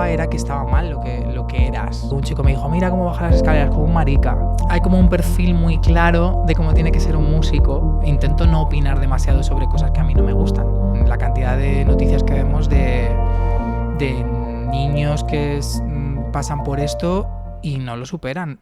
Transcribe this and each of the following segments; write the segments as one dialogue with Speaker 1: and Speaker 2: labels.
Speaker 1: llegaba era que estaba mal lo que eras. Un chico me dijo, mira cómo baja las escaleras, como un marica. Hay como un perfil muy claro de cómo tiene que ser un músico. Intento no opinar demasiado sobre cosas que a mí no me gustan. La cantidad de noticias que vemos de niños que pasan por esto y no lo superan.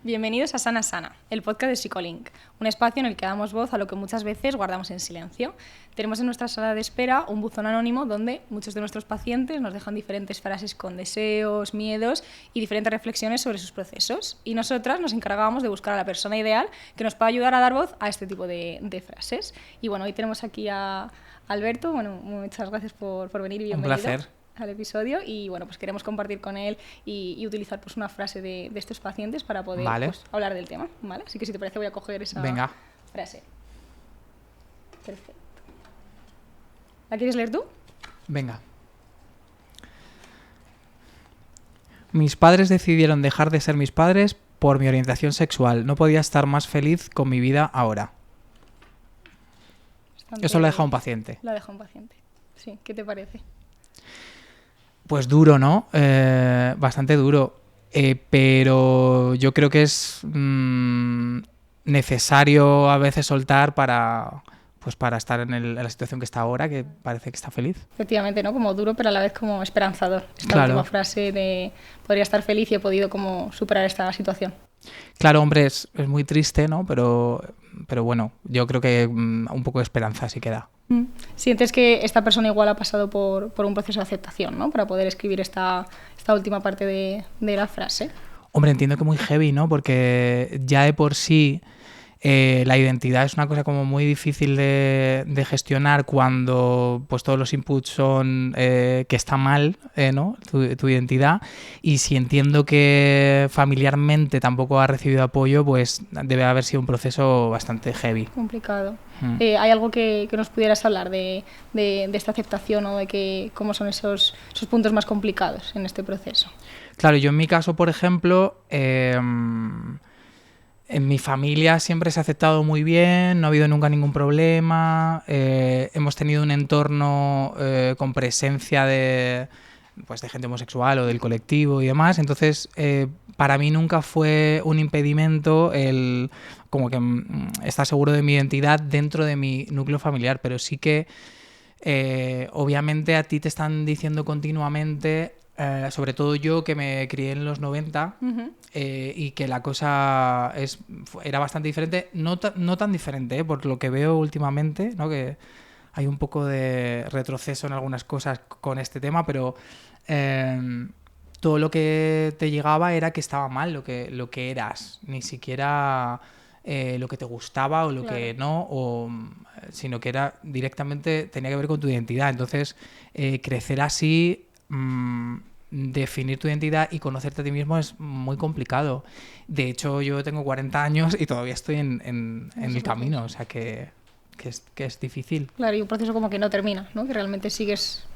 Speaker 2: Bienvenidos a Sana Sana, el podcast de Psicolink, un espacio en el que damos voz a lo que muchas veces guardamos en silencio. Tenemos en nuestra sala de espera un buzón anónimo donde muchos de nuestros pacientes nos dejan diferentes frases con deseos, miedos y diferentes reflexiones sobre sus procesos. Y nosotras nos encargábamos de buscar a la persona ideal que nos pueda ayudar a dar voz a este tipo de frases. Y bueno, hoy tenemos aquí a Alberto. Bueno, muchas gracias por venir y bienvenido.
Speaker 1: Un placer.
Speaker 2: Al episodio y bueno, pues queremos compartir con él y utilizar pues una frase de estos pacientes para poder pues, hablar del tema, ¿vale? Así que si te parece voy a coger esa frase. Perfecto. ¿La quieres leer tú?
Speaker 1: Venga. Mis padres decidieron dejar de ser mis padres por mi orientación sexual. No podía estar más feliz con mi vida ahora. Eso lo ha dejado un paciente.
Speaker 2: Lo ha dejado un paciente. Sí, ¿qué te parece?
Speaker 1: Pues duro, ¿no? Bastante duro. Pero yo creo que es necesario a veces soltar para estar en la situación que está ahora, que parece que está feliz.
Speaker 2: Efectivamente, ¿no? Como duro, pero a la vez como esperanzador. Esta última frase de podría estar feliz y he podido como superar esta situación.
Speaker 1: Claro, hombre, es muy triste, ¿no? Pero bueno, yo creo que un poco de esperanza sí queda.
Speaker 2: Sientes que esta persona igual ha pasado por un proceso de aceptación, ¿no? Para poder escribir esta última parte de la frase.
Speaker 1: Hombre, entiendo que muy heavy, ¿no? Porque ya de por sí la identidad es una cosa como muy difícil de gestionar cuando pues todos los inputs son que está mal, ¿no? Tu identidad. Y si entiendo que familiarmente tampoco ha recibido apoyo, pues debe haber sido un proceso bastante heavy.
Speaker 2: Complicado. ¿Hay algo que nos pudieras hablar de esta aceptación o de cómo son esos puntos más complicados en este proceso?
Speaker 1: Claro, yo en mi caso, por ejemplo, en mi familia siempre se ha aceptado muy bien, no ha habido nunca ningún problema, hemos tenido un entorno con presencia de gente homosexual o del colectivo y demás, entonces para mí nunca fue un impedimento el como que estar seguro de mi identidad dentro de mi núcleo familiar, pero sí que obviamente a ti te están diciendo continuamente, sobre todo yo que me crié en los 90 y que la cosa era bastante diferente, no tan diferente, por lo que veo últimamente, ¿no? Que hay un poco de retroceso en algunas cosas con este tema, pero todo lo que te llegaba era que estaba mal lo que eras, ni siquiera lo que te gustaba o lo que no, sino que era directamente tenía que ver con tu identidad. Entonces, crecer así, definir tu identidad y conocerte a ti mismo es muy complicado. De hecho, yo tengo 40 años y todavía estoy en el camino, o sea que es difícil.
Speaker 2: Claro, y un proceso como que no termina, ¿no? Que realmente sigues...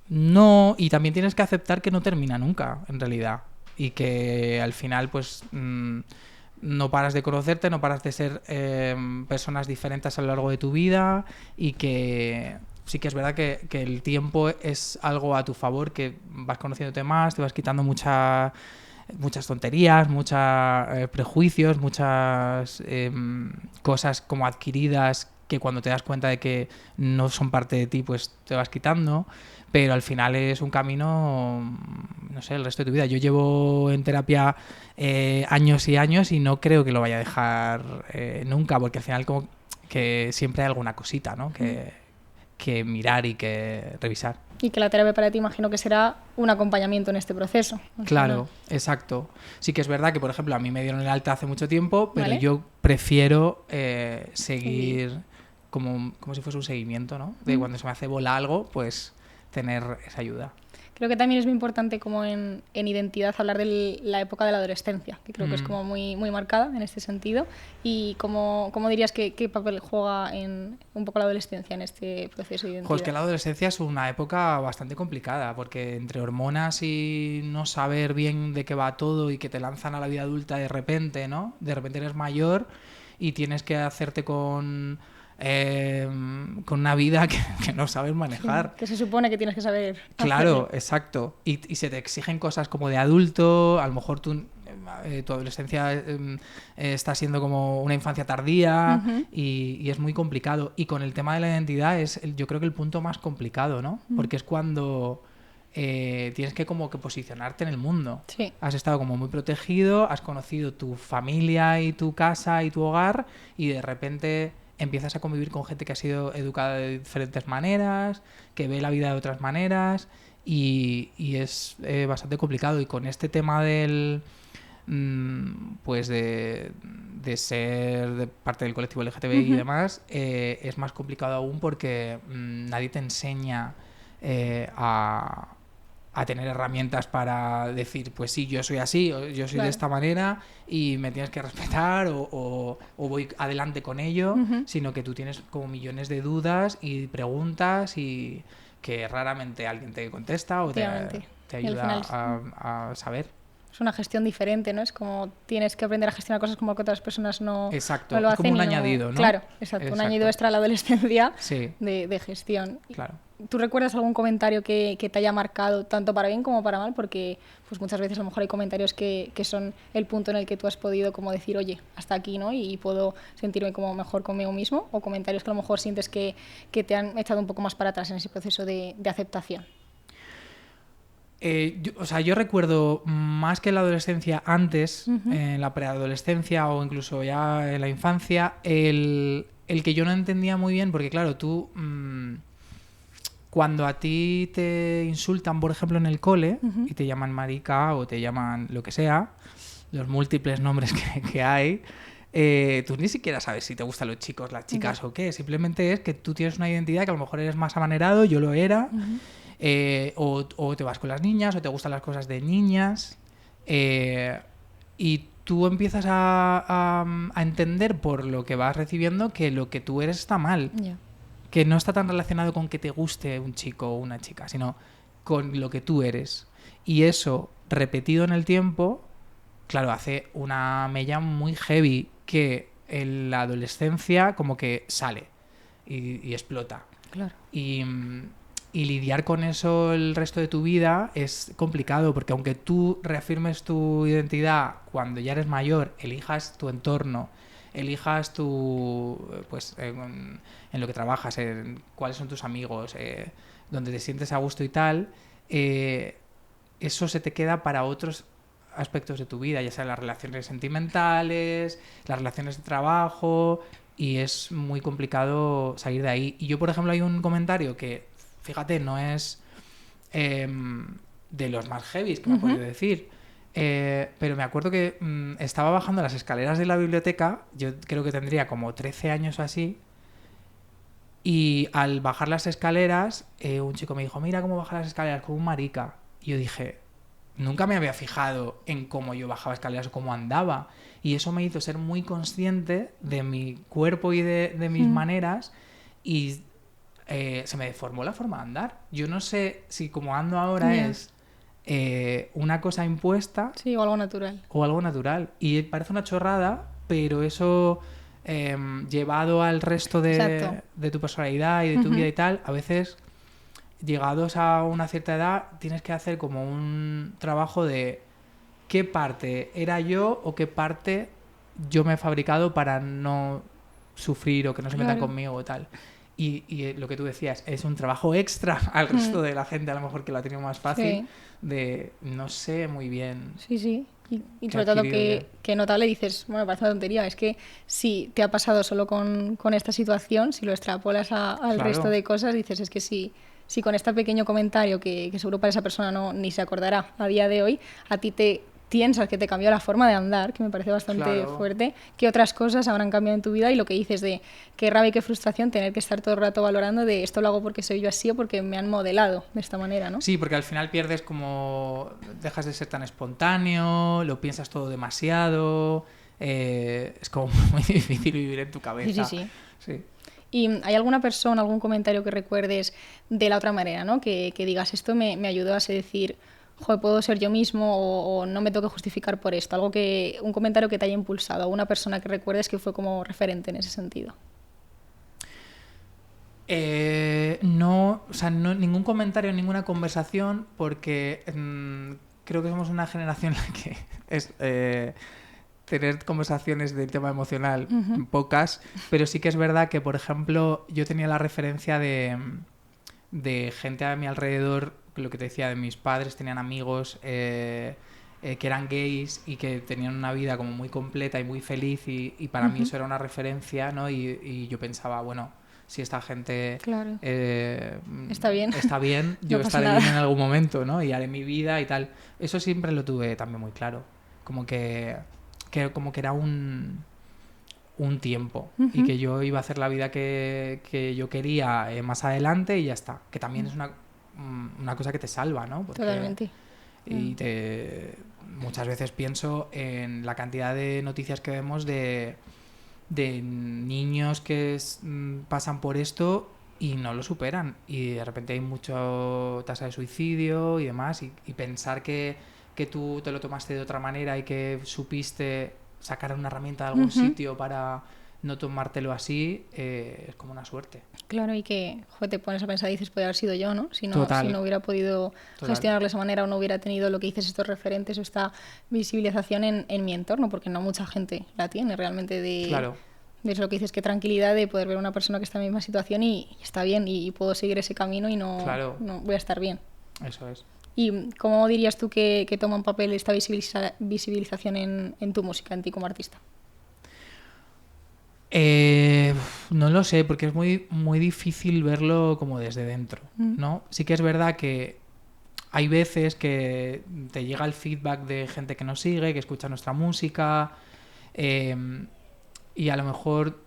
Speaker 1: No, y también tienes que aceptar que no termina nunca, en realidad. Y que al final, pues, no paras de conocerte, no paras de ser personas diferentes a lo largo de tu vida y que sí que es verdad que el tiempo es algo a tu favor, que vas conociéndote más, te vas quitando muchas tonterías, muchos prejuicios, muchas cosas como adquiridas que cuando te das cuenta de que no son parte de ti, pues te vas quitando, pero al final es un camino, no sé, el resto de tu vida. Yo llevo en terapia años y años y no creo que lo vaya a dejar nunca, porque al final como que siempre hay alguna cosita, ¿no? que mirar y que revisar.
Speaker 2: Y que la terapia para ti imagino que será un acompañamiento en este proceso.
Speaker 1: Claro, exacto. Sí que es verdad que, por ejemplo, a mí me dieron el alta hace mucho tiempo, pero yo prefiero seguir como si fuese un seguimiento, ¿no? De cuando se me hace bola algo, pues tener esa ayuda.
Speaker 2: Creo que también es muy importante como en identidad hablar de la época de la adolescencia, que creo que es como muy, muy marcada en este sentido. ¿Y cómo dirías qué papel juega un poco la adolescencia en este proceso de identidad?
Speaker 1: Pues que la adolescencia es una época bastante complicada, porque entre hormonas y no saber bien de qué va todo y que te lanzan a la vida adulta de repente, ¿no? De repente eres mayor y tienes que hacerte con con una vida que no sabes manejar.
Speaker 2: Sí, que se supone que tienes que saber
Speaker 1: Claro,
Speaker 2: hacerlo.
Speaker 1: exacto. Y se te exigen cosas como de adulto, a lo mejor tu adolescencia está siendo como una infancia tardía y es muy complicado. Y con el tema de la identidad yo creo que el punto más complicado, ¿no? Porque es cuando tienes que como que posicionarte en el mundo.
Speaker 2: Sí.
Speaker 1: Has estado como muy protegido, has conocido tu familia y tu casa y tu hogar y de repente empiezas a convivir con gente que ha sido educada de diferentes maneras, que ve la vida de otras maneras y es bastante complicado. Y con este tema del pues de ser de parte del colectivo LGTBI y demás, es más complicado aún porque nadie te enseña a tener herramientas para decir, pues sí, yo soy así, o yo soy de esta manera y me tienes que respetar o voy adelante con ello, sino que tú tienes como millones de dudas y preguntas y que raramente alguien te contesta o te ayuda a saber.
Speaker 2: Es una gestión diferente, ¿no? Es como tienes que aprender a gestionar cosas como que otras personas no,
Speaker 1: exacto,
Speaker 2: no lo hacen.
Speaker 1: Es como un añadido, ¿no?
Speaker 2: Claro, exacto. Un añadido extra a la adolescencia
Speaker 1: sí.
Speaker 2: de gestión.
Speaker 1: Claro.
Speaker 2: ¿Tú recuerdas algún comentario que te haya marcado tanto para bien como para mal? Porque pues muchas veces a lo mejor hay comentarios que son el punto en el que tú has podido como decir, oye, hasta aquí, ¿no? Y puedo sentirme como mejor conmigo mismo. O comentarios que a lo mejor sientes que te han echado un poco más para atrás en ese proceso de aceptación.
Speaker 1: Yo recuerdo más que en la adolescencia, antes, en la preadolescencia o incluso ya en la infancia, el que yo no entendía muy bien, porque claro, tú cuando a ti te insultan, por ejemplo, en el cole y te llaman marica o te llaman lo que sea, los múltiples nombres que hay, tú ni siquiera sabes si te gustan los chicos, las chicas o qué, simplemente es que tú tienes una identidad que a lo mejor eres más amanerado, yo lo era. O te vas con las niñas o te gustan las cosas de niñas y tú empiezas a entender por lo que vas recibiendo que lo que tú eres está mal, que no está tan relacionado con que te guste un chico o una chica, sino con lo que tú eres, y eso repetido en el tiempo, claro, hace una mella muy heavy que en la adolescencia como que sale y explota.
Speaker 2: Claro.
Speaker 1: Y lidiar con eso el resto de tu vida es complicado, porque aunque tú reafirmes tu identidad cuando ya eres mayor, elijas tu entorno, elijas pues en lo que trabajas, en cuáles son tus amigos, donde te sientes a gusto y tal, eso se te queda para otros aspectos de tu vida, ya sean las relaciones sentimentales, las relaciones de trabajo, y es muy complicado salir de ahí. Y yo, por ejemplo, hay un comentario que, fíjate, no es de los más heavies que me ha podido decir, pero me acuerdo que estaba bajando las escaleras de la biblioteca, yo creo que tendría como 13 años o así, y al bajar las escaleras un chico me dijo, mira cómo baja las escaleras como un marica. Y yo dije, nunca me había fijado en cómo yo bajaba escaleras o cómo andaba, y eso me hizo ser muy consciente de mi cuerpo y de mis maneras, y se me deformó la forma de andar. Yo no sé si como ando ahora es una cosa impuesta,
Speaker 2: sí, o algo natural.
Speaker 1: O algo natural. Y parece una chorrada, pero eso llevado al resto de tu personalidad y de tu vida y tal, a veces, llegados a una cierta edad, tienes que hacer como un trabajo de qué parte era yo o qué parte yo me he fabricado para no sufrir o que no se metan conmigo o tal. Y lo que tú decías, es un trabajo extra al resto de la gente, a lo mejor que lo ha tenido más fácil, de no sé muy bien.
Speaker 2: Sí, sí. Y sobre todo que notable dices, bueno, parece una tontería, es que si te ha pasado solo con esta situación, si lo extrapolas al resto de cosas, dices, es que si con este pequeño comentario que seguro para esa persona ni se acordará a día de hoy, a ti te piensas que te cambió la forma de andar, que me parece bastante fuerte, que otras cosas habrán cambiado en tu vida, y lo que dices de qué rabia y qué frustración tener que estar todo el rato valorando de esto lo hago porque soy yo así o porque me han modelado de esta manera, ¿no?
Speaker 1: Sí, porque al final pierdes como... dejas de ser tan espontáneo, lo piensas todo demasiado, es como muy difícil vivir en tu cabeza. Sí.
Speaker 2: ¿Y hay alguna persona, algún comentario que recuerdes de la otra manera, ¿no? Que digas, esto me ayudó a decir, joder, puedo ser yo mismo o no me tengo que justificar por esto? Un comentario que te haya impulsado, a una persona que recuerdes que fue como referente en ese sentido.
Speaker 1: No, o sea, no, ningún comentario, ninguna conversación, porque creo que somos una generación en la que es tener conversaciones del tema emocional pocas, pero sí que es verdad que, por ejemplo, yo tenía la referencia de gente a mi alrededor, lo que te decía, de mis padres, tenían amigos que eran gays y que tenían una vida como muy completa y muy feliz y para mí eso era una referencia, ¿no? Y yo pensaba, bueno, si esta gente
Speaker 2: Claro.
Speaker 1: está bien, yo
Speaker 2: No pasa
Speaker 1: estaré
Speaker 2: nada.
Speaker 1: bien en algún momento, ¿no? Y haré mi vida y tal. Eso siempre lo tuve también muy claro. Como que como que era un tiempo y que yo iba a hacer la vida que yo quería más adelante y ya está. Que también es una cosa que te salva, ¿no? Porque,
Speaker 2: Totalmente.
Speaker 1: y muchas veces pienso en la cantidad de noticias que vemos de niños que pasan por esto y no lo superan y de repente hay mucha tasa de suicidio y demás y pensar que tú te lo tomaste de otra manera y que supiste sacar una herramienta de algún sitio para no tomártelo así es como una suerte.
Speaker 2: Claro, y que te pones a pensar y dices, puede haber sido yo, ¿no? Si
Speaker 1: Total.
Speaker 2: no hubiera podido gestionarlo de esa manera o no hubiera tenido lo que dices, estos referentes o esta visibilización en mi entorno, porque no mucha gente la tiene realmente
Speaker 1: Claro.
Speaker 2: de eso lo que dices, qué tranquilidad de poder ver a una persona que está en la misma situación y está bien y puedo seguir ese camino y no voy a estar bien.
Speaker 1: Eso es.
Speaker 2: ¿Y cómo dirías tú que toma un papel esta visibilización en tu música, en ti como artista?
Speaker 1: No lo sé, porque es muy, muy difícil verlo como desde dentro, ¿no? Sí que es verdad que hay veces que te llega el feedback de gente que nos sigue, que escucha nuestra música, y a lo mejor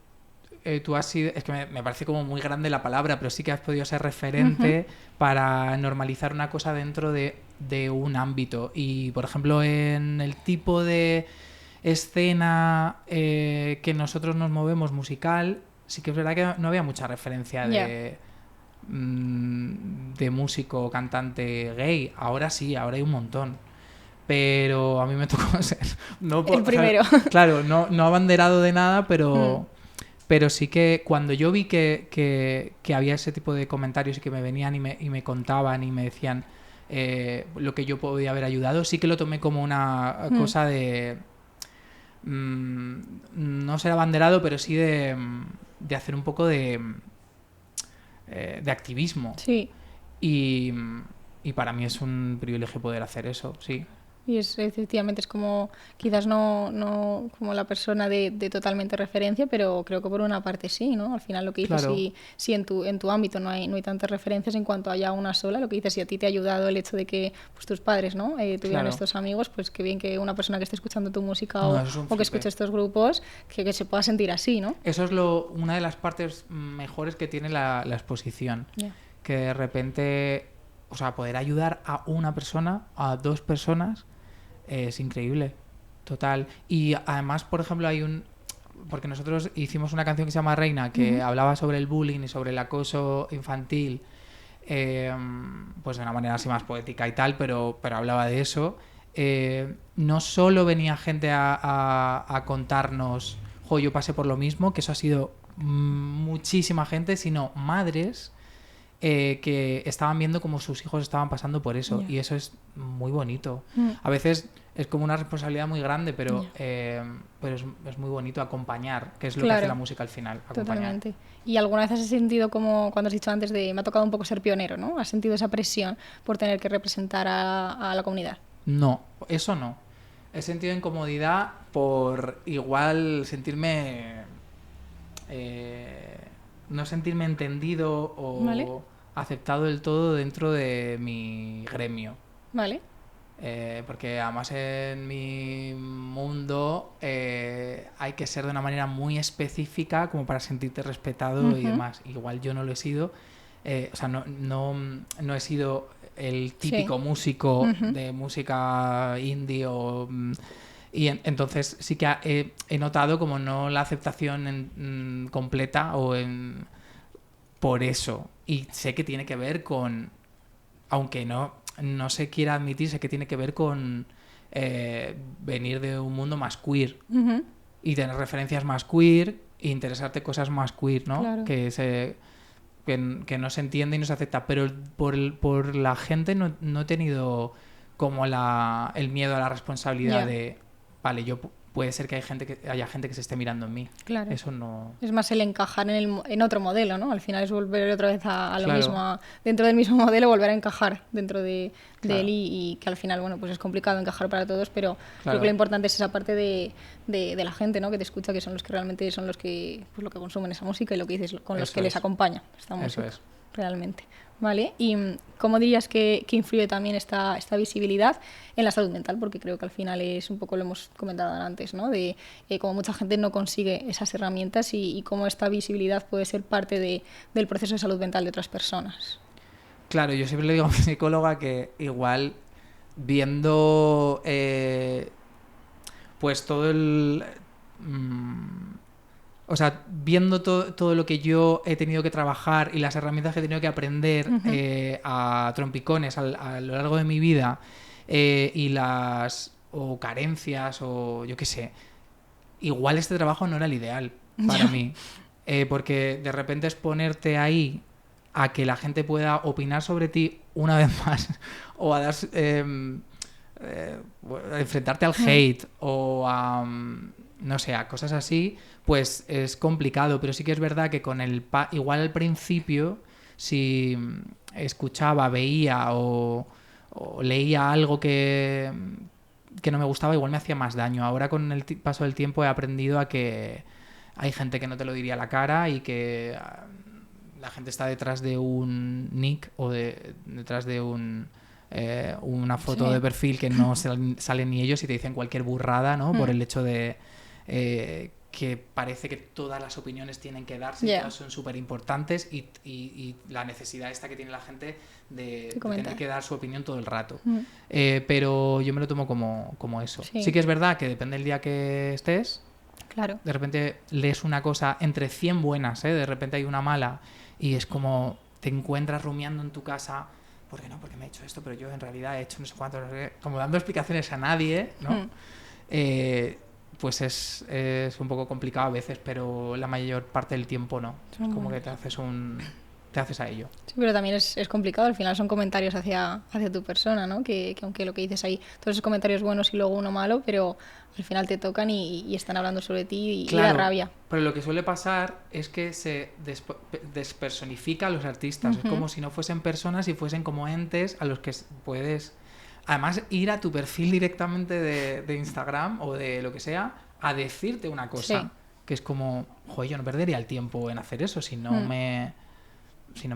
Speaker 1: tú has sido... Es que me parece como muy grande la palabra, pero sí que has podido ser referente para normalizar una cosa dentro de un ámbito. Y, por ejemplo, en el tipo de escena que nosotros nos movemos musical, sí que es verdad que no había mucha referencia de músico o cantante gay. Ahora sí, ahora hay un montón. Pero a mí me tocó ser...
Speaker 2: el primero.
Speaker 1: O sea, claro, no abanderado de nada, pero sí que cuando yo vi que había ese tipo de comentarios y que me venían y me contaban y me decían lo que yo podía haber ayudado, sí que lo tomé como una cosa de... no ser abanderado, pero sí de hacer un poco de activismo.
Speaker 2: Sí.
Speaker 1: Y para mí es un privilegio poder hacer eso, sí.
Speaker 2: Y efectivamente es como, quizás no como la persona de totalmente referencia, pero creo que por una parte sí, ¿no? Al final lo que dices,
Speaker 1: Claro.
Speaker 2: si en tu ámbito no hay tantas referencias en cuanto haya una sola, lo que dices, si a ti te ha ayudado el hecho de que pues, tus padres, ¿no? Tuvieran estos amigos, pues qué bien que una persona que esté escuchando tu música o que escuche estos grupos, que se pueda sentir así, ¿no?
Speaker 1: Eso es una de las partes mejores que tiene la exposición.
Speaker 2: Yeah.
Speaker 1: Que de repente, o sea, poder ayudar a una persona, a dos personas, es increíble, total. Y además, por ejemplo, porque nosotros hicimos una canción que se llama Reina, que hablaba sobre el bullying y sobre el acoso infantil, pues de una manera así más poética y tal, pero hablaba de eso. No solo venía gente a contarnos, yo pasé por lo mismo, que eso ha sido muchísima gente, sino madres que estaban viendo cómo sus hijos estaban pasando por eso. Y eso es muy bonito. A veces es como una responsabilidad muy grande, pero es muy bonito acompañar, que es lo que hace la música al final, acompañar.
Speaker 2: Totalmente. ¿Y alguna vez has sentido, como cuando has dicho antes, me ha tocado un poco ser pionero, ¿no? ¿Has sentido esa presión por tener que representar a la comunidad?
Speaker 1: No, eso no. He sentido incomodidad por igual sentirme... no sentirme entendido o aceptado del todo dentro de mi gremio.
Speaker 2: Vale.
Speaker 1: Porque además en mi mundo hay que ser de una manera muy específica como para sentirte respetado y demás. Igual yo no lo he sido. O sea, no he sido el típico músico de música indie y entonces sí que he notado como no la aceptación completa por eso. Y sé que tiene que ver con, aunque no se quiera admitir, sé que tiene que ver con venir de un mundo más queer y tener referencias más queer e interesarte cosas más queer, ¿no?
Speaker 2: Claro.
Speaker 1: Que que no se entiende y no se acepta, pero por la gente no he tenido como el miedo a la responsabilidad de, vale, puede ser que haya gente que se esté mirando en mí.
Speaker 2: Claro.
Speaker 1: Eso no...
Speaker 2: Es más el encajar en otro modelo, ¿no? Al final es volver otra vez a lo
Speaker 1: Claro.
Speaker 2: mismo, dentro del mismo modelo, volver a encajar dentro de
Speaker 1: Claro.
Speaker 2: él y que al final, bueno, pues es complicado encajar para todos, pero
Speaker 1: Claro.
Speaker 2: creo que lo importante es esa parte de la gente, ¿no? Que te escucha, que son los que realmente son los que, pues lo que consumen esa música y lo que dices, con los
Speaker 1: Eso
Speaker 2: que les
Speaker 1: es.
Speaker 2: acompaña esta música.
Speaker 1: Eso es.
Speaker 2: Realmente. ¿Vale? ¿Y cómo dirías que influye también esta visibilidad en la salud mental? Porque creo que al final es un poco, lo hemos comentado antes, ¿no? De cómo mucha gente no consigue esas herramientas y cómo esta visibilidad puede ser parte del proceso de salud mental de otras personas.
Speaker 1: Claro, yo siempre le digo a mi psicóloga que igual viendo pues todo el... o sea, viendo todo lo que yo he tenido que trabajar y las herramientas que he tenido que aprender a trompicones a lo largo de mi vida y las o carencias o yo qué sé, igual este trabajo no era el ideal para mí. Porque de repente es ponerte ahí a que la gente pueda opinar sobre ti una vez más o a dar... enfrentarte al hate o a... no sé, a cosas así, pues es complicado, pero sí que es verdad que con igual al principio, si escuchaba, veía o leía algo que no me gustaba, igual me hacía más daño. Ahora con el paso del tiempo he aprendido a que hay gente que no te lo diría a la cara y que la gente está detrás de un nick o detrás de una foto de perfil que no salen ni ellos y te dicen cualquier burrada, ¿no? Por el hecho de que parece que todas las opiniones tienen que darse, todas son súper importantes y la necesidad esta que tiene la gente de tener que dar su opinión todo el rato. Pero yo me lo tomo como eso. Sí que es verdad que depende del día que estés.
Speaker 2: Claro.
Speaker 1: De repente lees una cosa entre 100 buenas, de repente hay una mala y es como te encuentras rumiando en tu casa, ¿por qué no? Porque me he hecho esto, pero yo en realidad he hecho no sé cuánto, como dando explicaciones a nadie, ¿no? Pues es un poco complicado a veces, pero la mayor parte del tiempo no. Es como que te haces a ello.
Speaker 2: Sí, pero también es complicado, al final son comentarios hacia tu persona, ¿no? Que aunque lo que dices ahí, todos esos comentarios buenos y luego uno malo, pero al final te tocan y están hablando sobre ti y da rabia.
Speaker 1: Pero lo que suele pasar es que se despersonifica a los artistas. Es como si no fuesen personas y fuesen como entes a los que puedes... Además, ir a tu perfil directamente de Instagram o de lo que sea a decirte una cosa que es como, joder, yo no perdería el tiempo en hacer eso si no me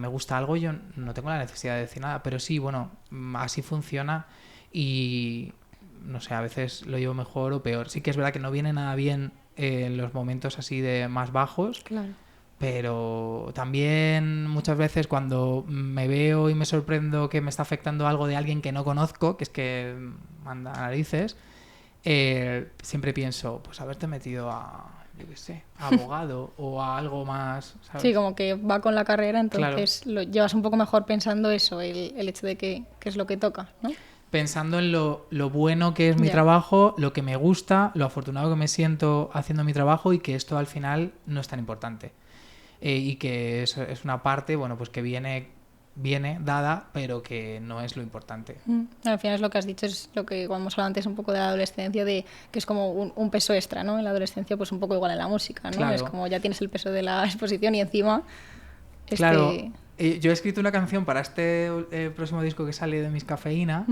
Speaker 1: gusta algo, yo no tengo la necesidad de decir nada. Pero sí, bueno, así funciona y no sé, a veces lo llevo mejor o peor. Sí que es verdad que no viene nada bien en los momentos así de más bajos.
Speaker 2: Claro.
Speaker 1: Pero también muchas veces cuando me veo y me sorprendo que me está afectando algo de alguien que no conozco, que es que manda narices, siempre pienso, pues haberte metido a, yo qué sé, a abogado o a algo más, ¿sabes?
Speaker 2: Sí, como que va con la carrera, entonces lo llevas un poco mejor pensando eso, el hecho de que es lo que toca, ¿no?
Speaker 1: Pensando en lo bueno que es mi trabajo, lo que me gusta, lo afortunado que me siento haciendo mi trabajo y que esto al final no es tan importante. Y que es una parte, bueno, pues que viene dada, pero que no es lo importante.
Speaker 2: Al final es lo que has dicho, es lo que cuando hemos hablado antes un poco de la adolescencia, de que es como un peso extra, ¿no? En la adolescencia, pues un poco igual en la música, ¿no?
Speaker 1: Claro.
Speaker 2: Es como ya tienes el peso de la exposición y encima...
Speaker 1: Claro, yo he escrito una canción para este próximo disco que sale de Miss Cafeína,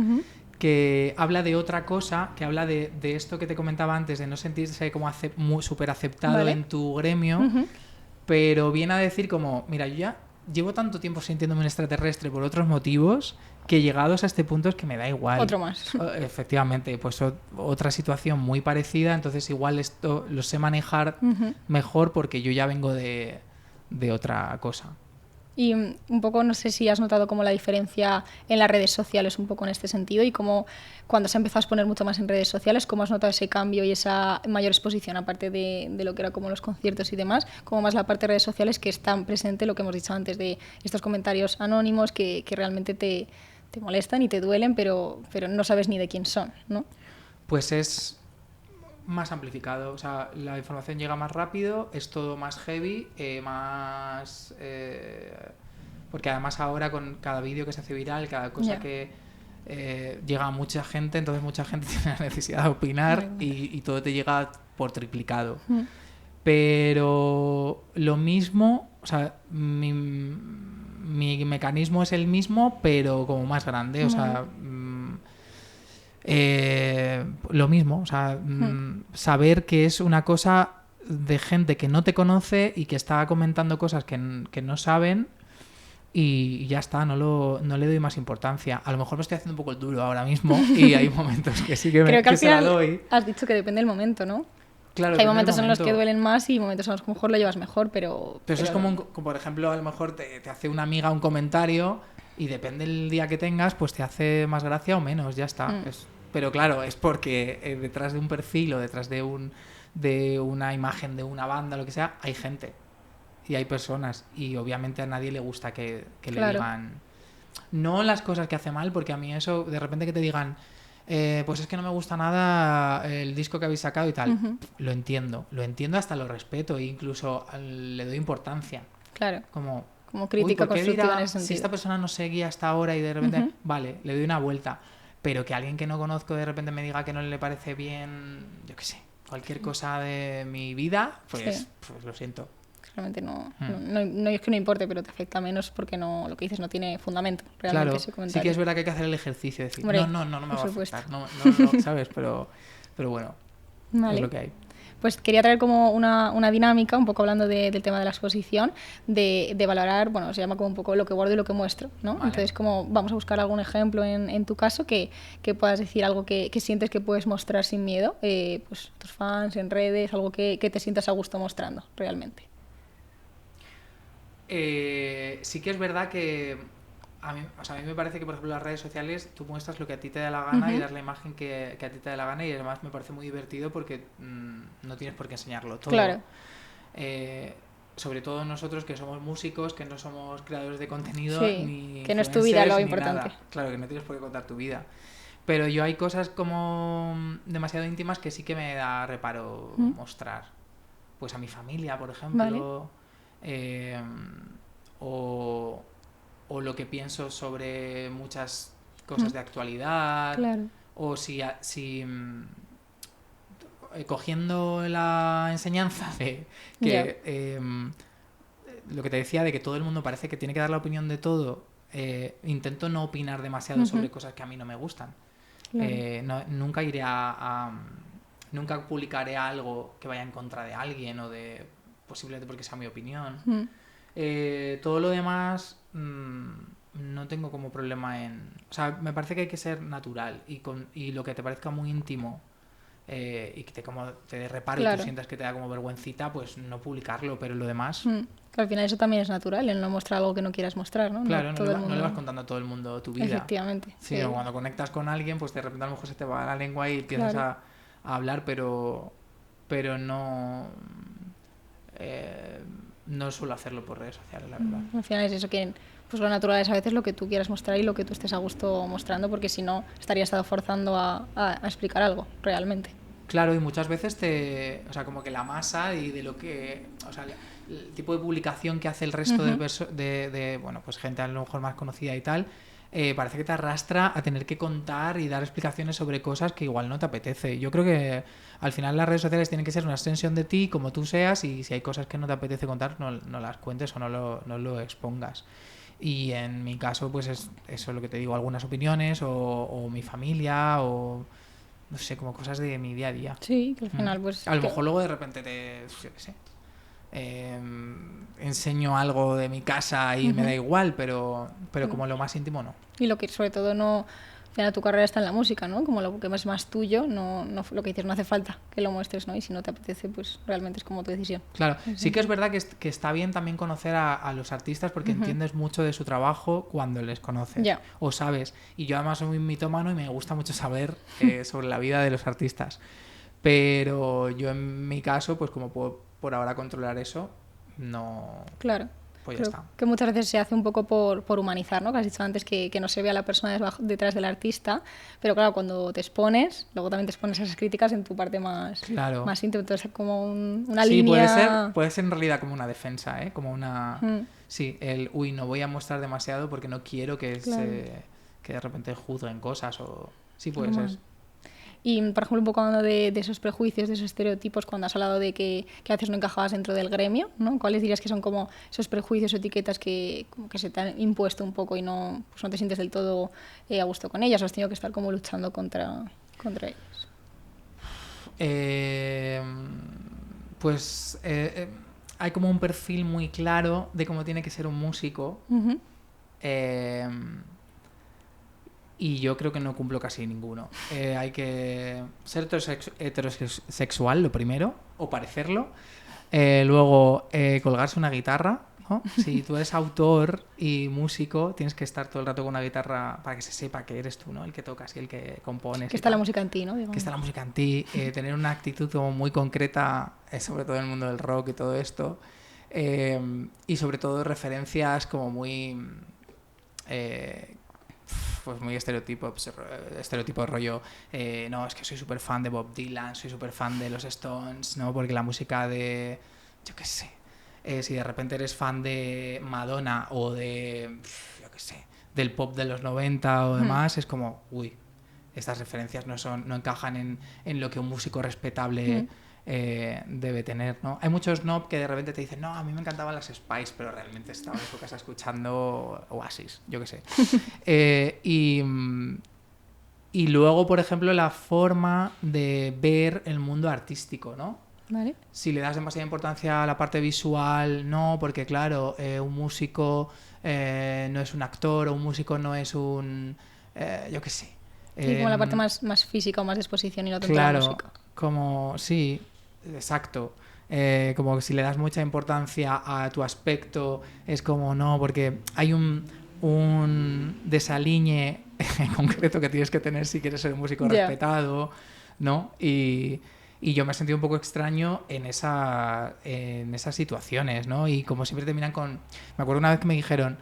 Speaker 1: que habla de otra cosa, que habla de esto que te comentaba antes, de no sentirse como súper aceptado en tu gremio, pero viene a decir como, mira, yo ya llevo tanto tiempo sintiéndome un extraterrestre por otros motivos que llegados a este punto es que me da igual.
Speaker 2: Otro más.
Speaker 1: Efectivamente, pues otra situación muy parecida, entonces igual esto lo sé manejar mejor porque yo ya vengo de otra cosa.
Speaker 2: Y un poco, no sé si has notado como la diferencia en las redes sociales un poco en este sentido y cómo cuando se ha empezado a exponer mucho más en redes sociales, cómo has notado ese cambio y esa mayor exposición aparte de lo que era como los conciertos y demás, como más la parte de redes sociales que están presente, lo que hemos dicho antes de estos comentarios anónimos que realmente te molestan y te duelen, pero no sabes ni de quién son, ¿no?
Speaker 1: Pues es más amplificado, o sea, la información llega más rápido, es todo más heavy, más Porque además ahora con cada vídeo que se hace viral, cada cosa que llega a mucha gente, entonces mucha gente tiene la necesidad de opinar y todo te llega por triplicado. Pero lo mismo, o sea, mi mecanismo es el mismo, pero como más grande, o sea, lo mismo, o sea, saber que es una cosa de gente que no te conoce y que está comentando cosas que no saben y ya está, no le doy más importancia. A lo mejor me estoy haciendo un poco el duro ahora mismo y hay momentos que sí que,
Speaker 2: Creo que al
Speaker 1: se la
Speaker 2: final
Speaker 1: doy.
Speaker 2: has dicho que depende del momento, ¿no?
Speaker 1: Claro,
Speaker 2: hay momentos en los que duelen más y momentos en los que a lo mejor lo llevas mejor, pero
Speaker 1: eso es como, por ejemplo, a lo mejor te hace una amiga un comentario y depende del día que tengas, pues te hace más gracia o menos, ya está. Pero claro, es porque detrás de un perfil o detrás de una imagen de una banda, lo que sea, hay gente y hay personas y obviamente a nadie le gusta que le digan no las cosas que hace mal, porque a mí eso, de repente que te digan pues es que no me gusta nada el disco que habéis sacado y tal. Lo entiendo, hasta lo respeto e incluso le doy importancia.
Speaker 2: Claro.
Speaker 1: Como
Speaker 2: crítica constructiva en ese sentido.
Speaker 1: Si esta persona no seguía hasta ahora y de repente, vale, le doy una vuelta. Pero que alguien que no conozco de repente me diga que no le parece bien, yo qué sé, cualquier cosa de mi vida, pues lo siento.
Speaker 2: Realmente no es que no importe, pero te afecta menos porque lo que dices no tiene fundamento realmente.
Speaker 1: Claro,
Speaker 2: ese comentario.
Speaker 1: sí que es verdad que hay que hacer el ejercicio de decir,
Speaker 2: Hombre,
Speaker 1: no me va a afectar, no, ¿sabes? Pero bueno,
Speaker 2: vale.
Speaker 1: Es lo que hay.
Speaker 2: Pues quería traer como una dinámica, un poco hablando del tema de la exposición, de valorar, bueno, se llama como un poco lo que guardo y lo que muestro, ¿no? Vale. Entonces, como vamos a buscar algún ejemplo en tu caso que puedas decir algo que sientes que puedes mostrar sin miedo, pues tus fans, en redes, algo que te sientas a gusto mostrando realmente.
Speaker 1: Sí que es verdad que a mí me parece que, por ejemplo, las redes sociales tú muestras lo que a ti te da la gana y das la imagen que a ti te da la gana y además me parece muy divertido porque no tienes por qué enseñarlo todo.
Speaker 2: Claro.
Speaker 1: Sobre todo nosotros que somos músicos, que no somos creadores de contenido, ni
Speaker 2: que no es tu vida lo importante.
Speaker 1: Nada. Claro, que no tienes por qué contar tu vida. Pero yo hay cosas como demasiado íntimas que sí que me da reparo mostrar. Pues a mi familia, por ejemplo. Vale. O lo que pienso sobre muchas cosas de actualidad.
Speaker 2: Claro.
Speaker 1: O si cogiendo la enseñanza de que lo que te decía de que todo el mundo parece que tiene que dar la opinión de todo, intento no opinar demasiado sobre cosas que a mí no me gustan. Claro. Nunca iré nunca publicaré algo que vaya en contra de alguien o de posiblemente porque sea mi opinión. Todo lo demás no tengo como problema en... O sea, me parece que hay que ser natural y lo que te parezca muy íntimo y que te dé reparo y tú sientas que te da como vergüencita, pues no publicarlo, pero lo demás...
Speaker 2: Que al final eso también es natural, el no mostrar algo que no quieras mostrar, ¿no?
Speaker 1: Claro, no le vas contando a todo el mundo tu vida.
Speaker 2: Efectivamente.
Speaker 1: Sí, o cuando conectas con alguien, pues de repente a lo mejor se te va la lengua y empiezas a hablar, pero no... no suelo hacerlo por redes sociales, la verdad.
Speaker 2: Al final es eso, que pues lo natural es a veces lo que tú quieras mostrar y lo que tú estés a gusto mostrando, porque si no estarías forzando a explicar algo realmente.
Speaker 1: Claro, y muchas veces o sea, como que la masa y de lo que... O sea, el tipo de publicación que hace el resto de bueno, pues gente a lo mejor más conocida y tal, parece que te arrastra a tener que contar y dar explicaciones sobre cosas que igual no te apetece. Yo creo que al final las redes sociales tienen que ser una extensión de ti, como tú seas, y si hay cosas que no te apetece contar, no las cuentes o no lo expongas. Y en mi caso, pues es eso lo que te digo, algunas opiniones o mi familia o... No sé, como cosas de mi día a día.
Speaker 2: Sí, que al final pues...
Speaker 1: A lo mejor luego de repente yo qué sé, enseño algo de mi casa y me da igual, pero como lo más íntimo no.
Speaker 2: Y lo que sobre todo no... Ya tu carrera está en la música, ¿no? Como lo que es más tuyo, no lo que dices, no hace falta que lo muestres, ¿no? Y si no te apetece, pues realmente es como tu decisión. Claro,
Speaker 1: sí que es verdad que está bien también conocer a los artistas porque entiendes mucho de su trabajo cuando les conoces o sabes. Y yo además soy muy mitómano y me gusta mucho saber sobre la vida de los artistas. Pero yo en mi caso, pues como puedo por ahora controlar eso, no...
Speaker 2: Claro.
Speaker 1: Pues ya está.
Speaker 2: Que muchas veces se hace un poco por humanizar, ¿no? Que has dicho antes que no se vea la persona detrás del artista, pero claro, cuando te expones, luego también te expones a esas críticas en tu parte más íntima, entonces como una línea...
Speaker 1: Sí, puede ser en realidad como una defensa, ¿eh? Como una... Sí, no voy a mostrar demasiado porque no quiero que, que de repente juzguen cosas o... Sí, puede ser.
Speaker 2: Y, por ejemplo, un poco hablando de esos prejuicios, de esos estereotipos, cuando has hablado de que a veces no encajabas dentro del gremio, ¿no? ¿Cuáles dirías que son como esos prejuicios o etiquetas que, como que se te han impuesto un poco y no, pues no te sientes del todo a gusto con ellas o has tenido que estar como luchando contra ellos?
Speaker 1: Pues hay como un perfil muy claro de cómo tiene que ser un músico.
Speaker 2: Uh-huh.
Speaker 1: Y yo creo que no cumplo casi ninguno. Hay que ser heterosexual, lo primero, o parecerlo. Luego, colgarse una guitarra, ¿no? Si tú eres autor y músico, tienes que estar todo el rato con una guitarra para que se sepa que eres tú, ¿no? El que tocas y el que compones.
Speaker 2: Que está la música en ti, ¿no? Digamos.
Speaker 1: Que está la música en ti. Tener una actitud como muy concreta, sobre todo en el mundo del rock y todo esto. Y sobre todo referencias como muy... pues muy estereotipo de rollo, no, es que soy súper fan de Bob Dylan, soy súper fan de los Stones, ¿no? Porque la música de, yo qué sé, si de repente eres fan de Madonna o de, yo qué sé, del pop de los 90 o demás, es como, uy, estas referencias no encajan en lo que un músico respetable debe tener, ¿no? Hay muchos snob que de repente te dicen, no, a mí me encantaban las Spice, pero realmente estaba en su casa escuchando Oasis, yo qué sé. Y luego, por ejemplo, la forma de ver el mundo artístico, ¿no?
Speaker 2: Vale.
Speaker 1: Si le das demasiada importancia a la parte visual, no, porque claro, un músico no es un actor, o un músico no es un... yo qué sé.
Speaker 2: Sí, como la parte más física o más de exposición y no tanto
Speaker 1: claro,
Speaker 2: la música.
Speaker 1: Como, sí, exacto. Como si le das mucha importancia a tu aspecto, es como no, porque hay un desaliñe concreto que tienes que tener si quieres ser un músico respetado, ¿no? Y yo me he sentido un poco extraño en esas situaciones, ¿no? Y como siempre te miran con... Me acuerdo una vez que me dijeron,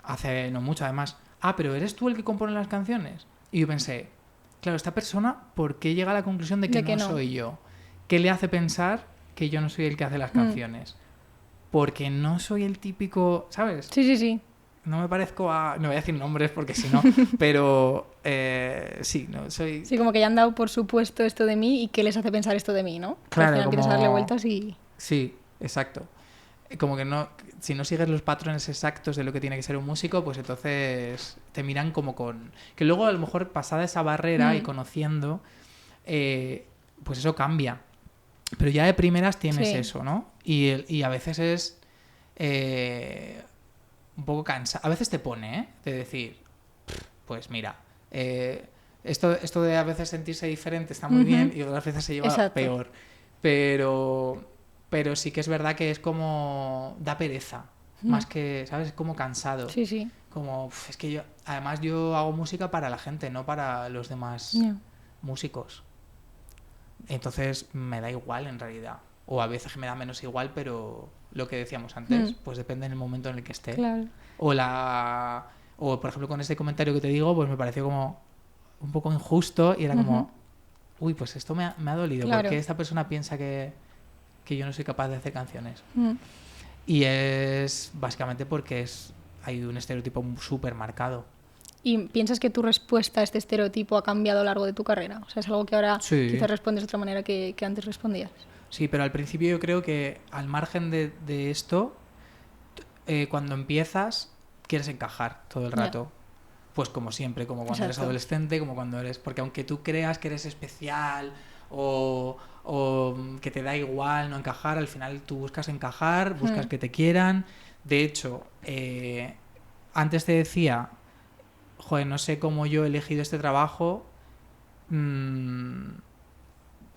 Speaker 1: hace no mucho además, pero ¿eres tú el que compone las canciones? Y yo pensé, claro, esta persona, ¿por qué llega a la conclusión de que no soy yo? ¿Qué le hace pensar que yo no soy el que hace las canciones? Porque no soy el típico, ¿sabes?
Speaker 2: Sí.
Speaker 1: No me parezco a... No voy a decir nombres porque si no, pero sí, no soy...
Speaker 2: Sí, como que ya han dado por supuesto esto de mí y qué les hace pensar esto de mí, ¿no?
Speaker 1: Claro,
Speaker 2: al final quieres darle vueltas y...
Speaker 1: Sí, exacto. Como que no, si no sigues los patrones exactos de lo que tiene que ser un músico, pues entonces te miran como con... Que luego a lo mejor pasada esa barrera y conociendo, pues eso cambia. Pero ya de primeras tienes eso, ¿no? Y a veces es un poco cansado. A veces te pone, de decir, pues mira, esto de a veces sentirse diferente está muy bien y otras veces se lleva peor. Pero sí que es verdad que es como... da pereza. Más que, ¿sabes? Es como cansado.
Speaker 2: Sí.
Speaker 1: Como, es que además yo hago música para la gente, no para los demás músicos. Entonces me da igual en realidad. O a veces me da menos igual, pero lo que decíamos antes, pues depende en el momento en el que esté.
Speaker 2: Claro.
Speaker 1: O por ejemplo con este comentario que te digo, pues me pareció como un poco injusto y era como, uy, pues esto me ha dolido.
Speaker 2: Claro.
Speaker 1: Porque esta persona piensa que yo no soy capaz de hacer canciones. Y es básicamente porque hay un estereotipo súper marcado.
Speaker 2: ¿Y piensas que tu respuesta a este estereotipo ha cambiado a lo largo de tu carrera? O sea, es algo que ahora quizás respondes de otra manera que antes respondías.
Speaker 1: Sí, pero al principio yo creo que al margen de esto, cuando empiezas, quieres encajar todo el rato. Pues como siempre, como cuando eres adolescente, como cuando eres... Porque aunque tú creas que eres especial o que te da igual no encajar, al final tú buscas encajar, buscas que te quieran. De hecho, antes te decía, joder, no sé cómo yo he elegido este trabajo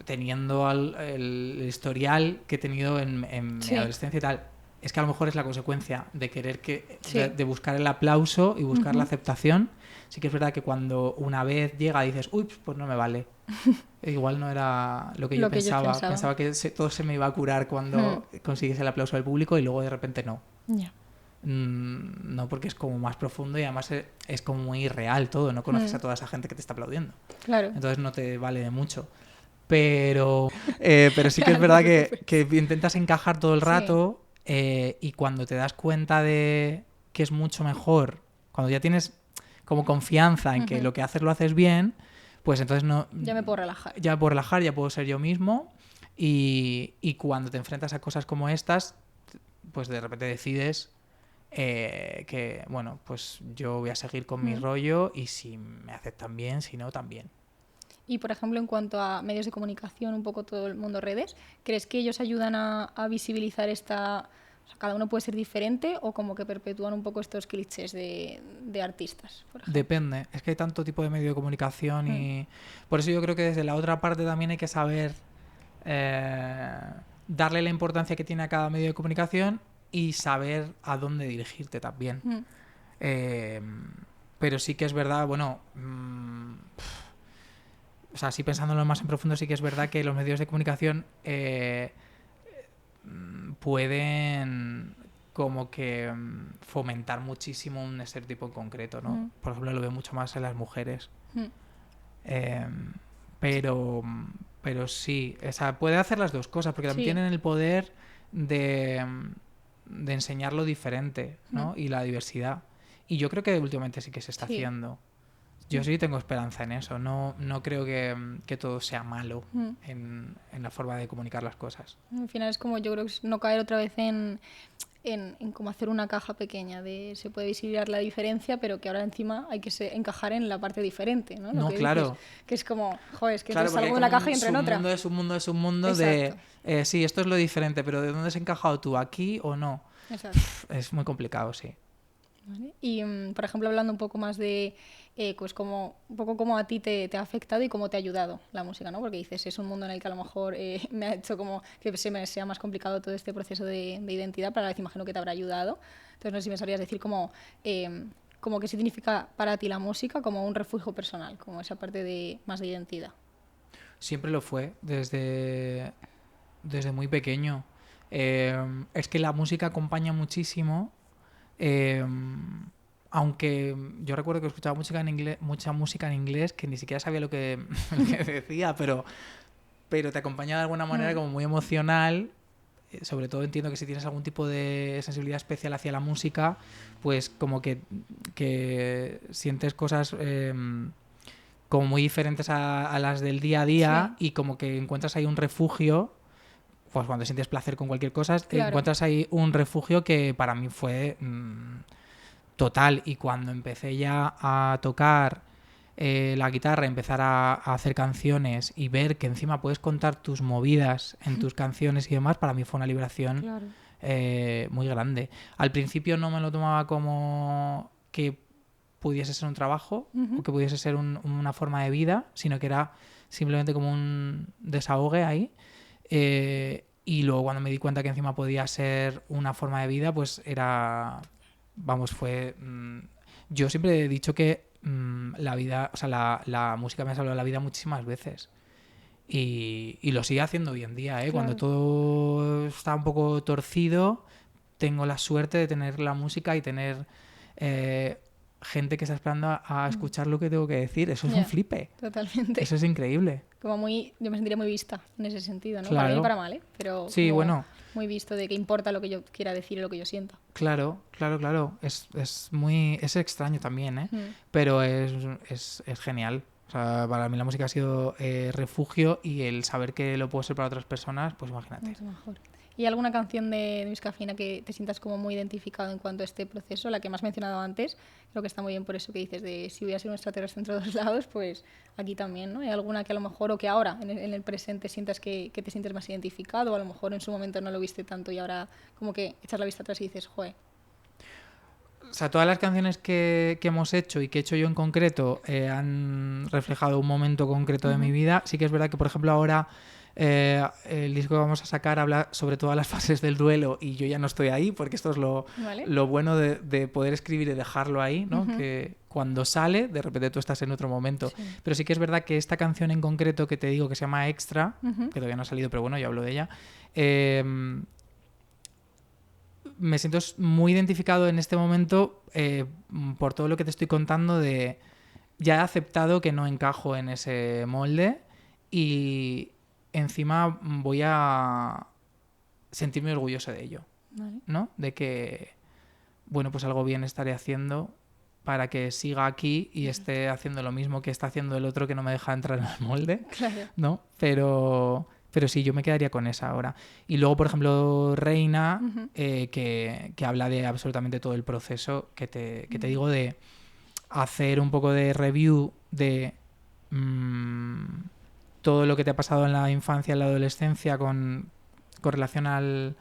Speaker 1: teniendo el historial que he tenido en mi adolescencia y tal. Es que a lo mejor es la consecuencia de querer de buscar el aplauso y buscar la aceptación. Sí que es verdad que cuando una vez llega dices, uy, pues no me vale. Igual no era lo que yo pensaba. Pensaba que todo se me iba a curar cuando consigues el aplauso del público y luego de repente no. No, porque es como más profundo y además es como muy real todo. No conoces a toda esa gente que te está aplaudiendo.
Speaker 2: Claro.
Speaker 1: Entonces no te vale de mucho. Pero sí que es verdad que intentas encajar todo el rato. y cuando te das cuenta de que es mucho mejor, cuando ya tienes como confianza en que lo que haces lo haces bien, pues entonces no...
Speaker 2: Ya me puedo relajar.
Speaker 1: Ya me puedo relajar, ya puedo ser yo mismo y cuando te enfrentas a cosas como estas, pues de repente decides que, bueno, pues yo voy a seguir con mi rollo y si me aceptan bien, si no, también.
Speaker 2: Y, por ejemplo, en cuanto a medios de comunicación, un poco todo el mundo redes, ¿crees que ellos ayudan a visibilizar esta... O sea, cada uno puede ser diferente o como que perpetúan un poco estos clichés de artistas, por ejemplo?
Speaker 1: Depende, es que hay tanto tipo de medio de comunicación y por eso yo creo que desde la otra parte también hay que saber darle la importancia que tiene a cada medio de comunicación y saber a dónde dirigirte también. Eh, pero sí que es verdad, bueno, o sea, sí pensándolo más en profundo, sí que es verdad que los medios de comunicación pueden como que fomentar muchísimo un estereotipo en concreto, ¿no? Por ejemplo, lo veo mucho más en las mujeres. Eh, pero sí, o sea, puede hacer las dos cosas, porque también tienen el poder de enseñar lo diferente, ¿no? Y la diversidad. Y yo creo que últimamente sí que se está haciendo. Yo sí tengo esperanza en eso. No creo que todo sea malo en la forma de comunicar las cosas.
Speaker 2: Al final es como, yo creo que es no caer otra vez en cómo hacer una caja pequeña de se puede visibilizar la diferencia, pero que ahora encima hay que encajar en la parte diferente, ¿no?
Speaker 1: No, claro.
Speaker 2: Dices, que es como, joder, es que
Speaker 1: claro,
Speaker 2: salgo de una caja y entro en otra.
Speaker 1: Es un mundo de... sí, esto es lo diferente, pero ¿de dónde has encajado tú? ¿Aquí o no?
Speaker 2: Exacto.
Speaker 1: Es muy complicado, sí.
Speaker 2: ¿Vale? Y, por ejemplo, hablando un poco más de pues como, un poco cómo a ti te ha afectado y cómo te ha ayudado la música, ¿no? Porque dices, es un mundo en el que a lo mejor me ha hecho como que se me sea más complicado todo este proceso de identidad, pero a la vez imagino que te habrá ayudado. Entonces, no sé si me sabrías decir como qué significa para ti la música como un refugio personal, como esa parte más de identidad.
Speaker 1: Siempre lo fue, desde muy pequeño. Es que la música acompaña muchísimo. Aunque yo recuerdo que escuchaba mucha música en inglés que ni siquiera sabía lo que decía, pero te acompaña de alguna manera como muy emocional. Sobre todo entiendo que si tienes algún tipo de sensibilidad especial hacia la música, pues como que sientes cosas como muy diferentes a las del día a día y como que encuentras ahí un refugio. Pues cuando sientes placer con cualquier cosa, encuentras ahí un refugio que para mí fue total. Y cuando empecé ya a tocar la guitarra, empezar a hacer canciones y ver que encima puedes contar tus movidas en tus canciones y demás, para mí fue una liberación muy grande. Al principio no me lo tomaba como que pudiese ser un trabajo o que pudiese ser una forma de vida, sino que era simplemente como un desahogue ahí. Y luego cuando me di cuenta que encima podía ser una forma de vida, pues era... Vamos, fue... yo siempre he dicho que la vida... O sea, la música me ha salvado la vida muchísimas veces. Y lo sigue haciendo hoy en día, ¿eh? Claro. Cuando todo está un poco torcido, tengo la suerte de tener la música y tener... gente que está esperando a escuchar lo que tengo que decir. Eso es un flipe.
Speaker 2: Totalmente.
Speaker 1: Eso es increíble.
Speaker 2: Como yo me sentiría muy vista en ese sentido, ¿no?
Speaker 1: Claro.
Speaker 2: Para bien y para mal, ¿eh? Pero
Speaker 1: sí, bueno.
Speaker 2: Muy visto de que importa lo que yo quiera decir y lo que yo sienta.
Speaker 1: Claro. Es extraño también, ¿eh? Pero es genial. O sea, para mí la música ha sido refugio y el saber que lo puedo ser para otras personas, pues imagínate.
Speaker 2: Es mejor. ¿Y alguna canción de música fina que te sientas como muy identificado en cuanto a este proceso? La que me has mencionado antes, creo que está muy bien por eso que dices de si voy a ser un extraterrestre entre dos lados, pues aquí también, ¿no? ¿Hay alguna que a lo mejor, o que ahora, en el presente, sientas que te sientes más identificado, o a lo mejor en su momento no lo viste tanto y ahora como que echas la vista atrás y dices, joder?
Speaker 1: O sea, todas las canciones que hemos hecho y que he hecho yo en concreto han reflejado un momento concreto de mi vida. Sí que es verdad que, por ejemplo, ahora el disco que vamos a sacar habla sobre todas las fases del duelo y yo ya no estoy ahí, porque esto es lo bueno de poder escribir y dejarlo ahí, ¿no? Que cuando sale, de repente tú estás en otro momento. Sí. Pero sí que es verdad que esta canción en concreto que te digo que se llama Extra, que todavía no ha salido, pero bueno, yo hablo de ella, me siento muy identificado en este momento por todo lo que te estoy contando de ya he aceptado que no encajo en ese molde y encima voy a sentirme orgulloso de ello.
Speaker 2: Vale.
Speaker 1: ¿no? De que, bueno, pues algo bien estaré haciendo para que siga aquí y esté haciendo lo mismo que está haciendo el otro que no me deja entrar en el molde,
Speaker 2: Claro.
Speaker 1: ¿no? Pero sí, yo me quedaría con esa ahora. Y luego, por ejemplo, Reina, que habla de absolutamente todo el proceso, que te digo de hacer un poco de review de todo lo que te ha pasado en la infancia, en la adolescencia, con relación al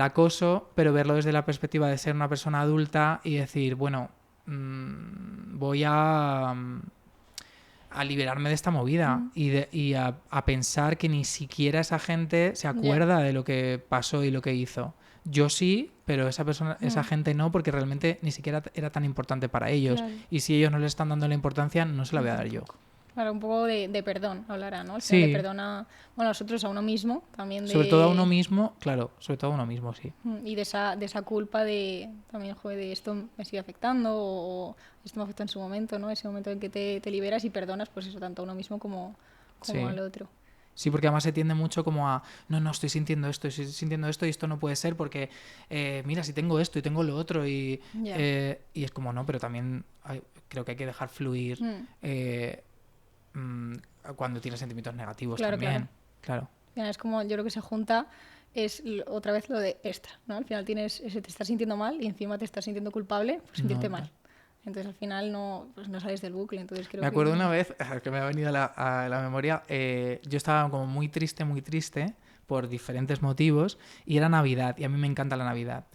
Speaker 1: acoso, pero verlo desde la perspectiva de ser una persona adulta y decir, bueno, voy a liberarme de esta movida y a pensar que ni siquiera esa gente se acuerda de lo que pasó y lo que hizo. Yo sí, pero esa gente no, porque realmente ni siquiera era tan importante para ellos.
Speaker 2: Claro.
Speaker 1: Y si ellos no le están dando la importancia, no se la voy a dar yo.
Speaker 2: Claro, un poco de perdón hablará, ¿no? Al final
Speaker 1: Sí.
Speaker 2: de perdón a nosotros, a uno mismo, también de...
Speaker 1: Sobre todo a uno mismo, claro, sobre todo a uno mismo, sí.
Speaker 2: Y de esa culpa de también, joder, de esto me sigue afectando o esto me afectó en su momento, ¿no? Ese momento en que te liberas y perdonas, pues eso, tanto a uno mismo como
Speaker 1: Sí.
Speaker 2: al otro.
Speaker 1: Sí, porque además se tiende mucho como a, no, estoy sintiendo esto y esto no puede ser porque, mira, si tengo esto y tengo lo otro y es como, no, pero también creo que hay que dejar fluir cuando tienes sentimientos negativos también. Claro.
Speaker 2: Es como, yo creo que se junta, es otra vez lo de extra, ¿no? Al final te estás sintiendo mal y encima te estás sintiendo culpable por sentirte mal. Entonces al final no sales del bucle. Entonces creo
Speaker 1: me acuerdo una vez, que me ha venido a la memoria, yo estaba como muy triste por diferentes motivos y era Navidad y a mí me encanta la Navidad.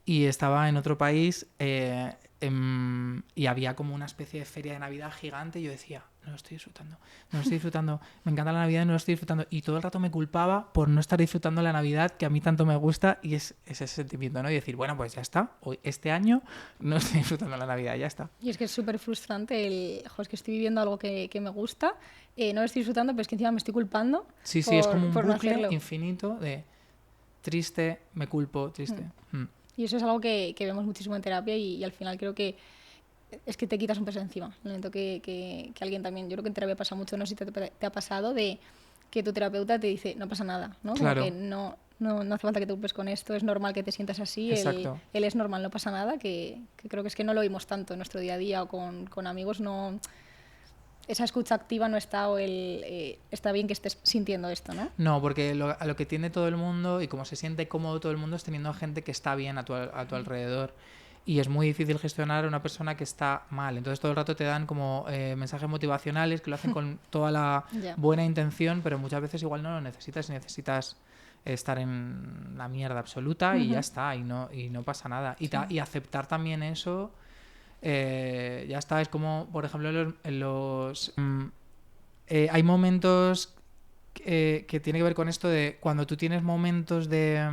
Speaker 1: Y estaba en otro país y había como una especie de feria de Navidad gigante y yo decía, no lo estoy disfrutando, me encanta la Navidad y no lo estoy disfrutando. Y todo el rato me culpaba por no estar disfrutando la Navidad que a mí tanto me gusta y es ese sentimiento, ¿no? Y decir, bueno, pues ya está, hoy, este año no estoy disfrutando la Navidad, ya está.
Speaker 2: Y es que es súper frustrante es que estoy viviendo algo que me gusta, no lo estoy disfrutando, pero es que encima me estoy culpando.
Speaker 1: Sí, es como un bucle infinito de triste, me culpo, triste.
Speaker 2: Y eso es algo que vemos muchísimo en terapia y al final creo que es que te quitas un peso encima. En el momento que alguien también, yo creo que en terapia pasa mucho, no sé si te ha pasado, de que tu terapeuta te dice, no pasa nada, ¿no?
Speaker 1: Claro.
Speaker 2: Como que no hace falta que te ocupes con esto, es normal que te sientas así, él es normal, no pasa nada, que creo que es que no lo oímos tanto en nuestro día a día o con amigos, no... Esa escucha activa no está o está bien que estés sintiendo esto, ¿no?
Speaker 1: No, porque a lo que tiende todo el mundo y como se siente cómodo todo el mundo es teniendo a gente que está bien a tu alrededor. Y es muy difícil gestionar a una persona que está mal. Entonces todo el rato te dan como mensajes motivacionales que lo hacen con toda la buena intención, pero muchas veces igual no lo necesitas y necesitas estar en la mierda absoluta y ya está, y no pasa nada. Y aceptar también eso... ya está, es como, por ejemplo, hay momentos que tiene que ver con esto de cuando tú tienes momentos de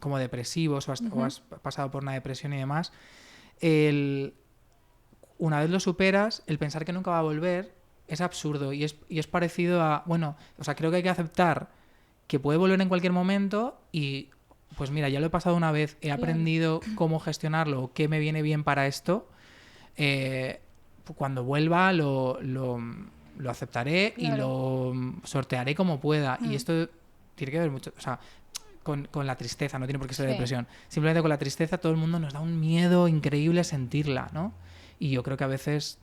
Speaker 1: como depresivos o has pasado por una depresión y demás, una vez lo superas, el pensar que nunca va a volver es absurdo y es parecido a, bueno, o sea, creo que hay que aceptar que puede volver en cualquier momento y pues mira, ya lo he pasado una vez, he aprendido cómo gestionarlo, qué me viene bien para esto. Cuando vuelva lo aceptaré y lo sortearé como pueda. Y esto tiene que ver mucho, o sea, con la tristeza, no tiene por qué ser depresión. Simplemente con la tristeza todo el mundo nos da un miedo increíble sentirla, ¿no? Y yo creo que a veces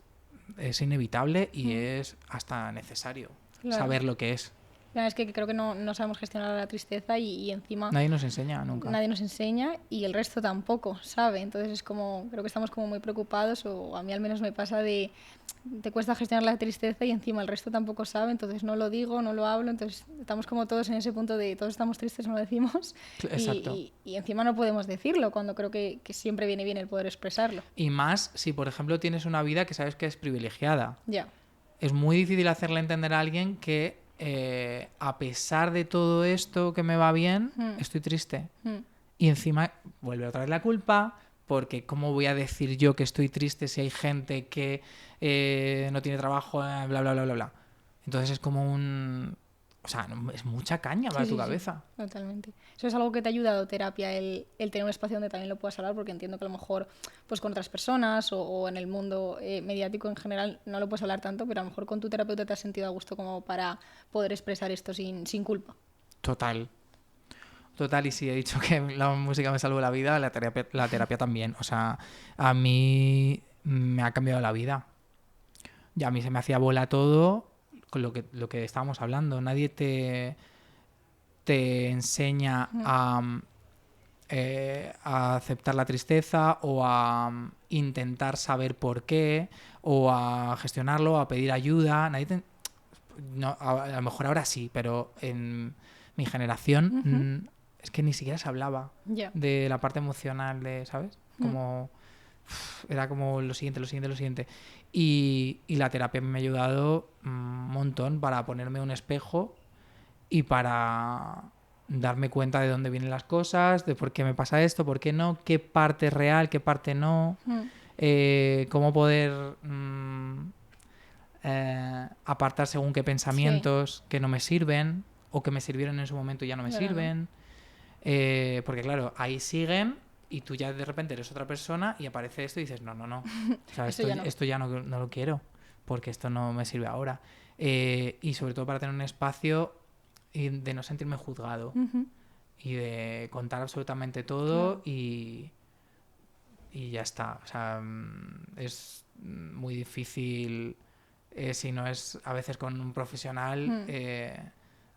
Speaker 1: es inevitable y es hasta necesario saber lo que es.
Speaker 2: Es que creo que no sabemos gestionar la tristeza y encima...
Speaker 1: Nadie nos enseña nunca.
Speaker 2: Nadie nos enseña y el resto tampoco sabe. Entonces es como, creo que estamos como muy preocupados, o a mí al menos me pasa te cuesta gestionar la tristeza y encima el resto tampoco sabe, entonces no lo digo, no lo hablo, entonces estamos como todos en ese punto de todos estamos tristes, no lo decimos.
Speaker 1: Exacto.
Speaker 2: Y encima no podemos decirlo, cuando creo que siempre viene bien el poder expresarlo.
Speaker 1: Y más si, por ejemplo, tienes una vida que sabes que es privilegiada.
Speaker 2: Ya.
Speaker 1: Es muy difícil hacerle entender a alguien que a pesar de todo esto que me va bien, estoy triste. Y encima vuelve otra vez la culpa, porque ¿cómo voy a decir yo que estoy triste si hay gente que no tiene trabajo, bla, bla, bla, bla, bla? Entonces es como o sea, es mucha caña para tu cabeza.
Speaker 2: Sí, totalmente. Eso es algo que te ha ayudado terapia, el tener un espacio donde también lo puedas hablar, porque entiendo que a lo mejor pues con otras personas o en el mundo mediático en general no lo puedes hablar tanto, pero a lo mejor con tu terapeuta te has sentido a gusto como para poder expresar esto sin culpa.
Speaker 1: Total. Total, y si he dicho que la música me salvó la vida, la terapia también. O sea, a mí me ha cambiado la vida. Ya a mí se me hacía bola todo con lo que estábamos hablando. Nadie te enseña a aceptar la tristeza o a intentar saber por qué o a gestionarlo, a pedir ayuda. No, a lo mejor ahora sí, pero en mi generación es que ni siquiera se hablaba de la parte emocional, ¿sabes? Como era como lo siguiente, lo siguiente, lo siguiente. Y la terapia me ha ayudado un montón para ponerme un espejo y para darme cuenta de dónde vienen las cosas, de por qué me pasa esto, por qué no, qué parte es real, qué parte no, cómo poder apartar según qué pensamientos que no me sirven o que me sirvieron en su momento y ya no me sirven. Porque claro, ahí siguen y tú ya de repente eres otra persona y aparece esto y dices, no. O sea, esto ya no lo quiero porque esto no me sirve ahora. Y sobre todo para tener un espacio y de no sentirme juzgado y de contar absolutamente todo y ya está. O sea, es muy difícil, si no es a veces con un profesional,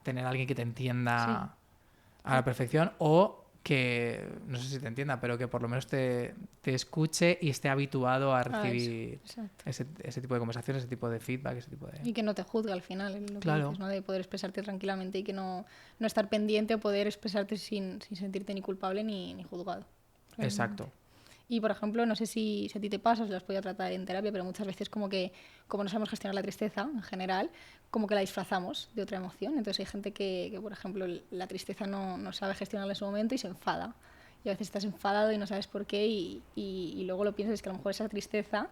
Speaker 1: tener a alguien que te entienda a la perfección o que, no sé si te entienda, pero que por lo menos te escuche y esté habituado a recibir ese tipo de conversaciones, ese tipo de feedback, ese tipo de...
Speaker 2: Y que no te juzgue al final, lo que dices, ¿no? De poder expresarte tranquilamente y que no estar pendiente o poder expresarte sin sentirte ni culpable ni juzgado. Realmente.
Speaker 1: Exacto.
Speaker 2: Y, por ejemplo, no sé si a ti te pasa, si lo has podido tratar en terapia, pero muchas veces como no sabemos gestionar la tristeza en general, como que la disfrazamos de otra emoción. Entonces hay gente que por ejemplo, la tristeza no sabe gestionarla en su momento y se enfada. Y a veces estás enfadado y no sabes por qué y luego lo piensas, es que a lo mejor esa tristeza,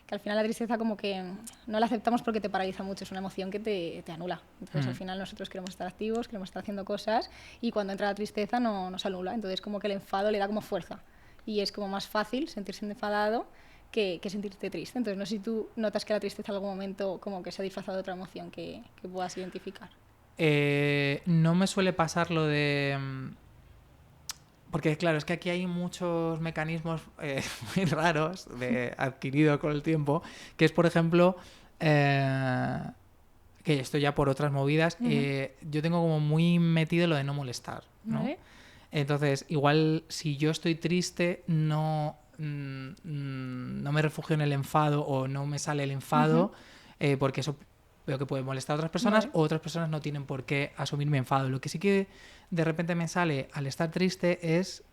Speaker 2: que al final la tristeza como que no la aceptamos porque te paraliza mucho, es una emoción que te anula. Entonces al final nosotros queremos estar activos, queremos estar haciendo cosas y cuando entra la tristeza nos anula. Entonces como que el enfado le da como fuerza. Y es como más fácil sentirse enfadado que sentirte triste. Entonces, no sé si tú notas que la tristeza en algún momento como que se ha disfrazado de otra emoción que puedas identificar.
Speaker 1: No me suele pasar lo de... Porque, claro, es que aquí hay muchos mecanismos muy raros adquiridos con el tiempo, que es, por ejemplo... que esto ya por otras movidas, yo tengo como muy metido lo de no molestar, ¿no? ¿Vale? Entonces, igual si yo estoy triste, no me refugio en el enfado o no me sale el enfado, porque eso veo que puede molestar a otras personas, o otras personas no tienen por qué asumir mi enfado. Lo que sí que de repente me sale al estar triste es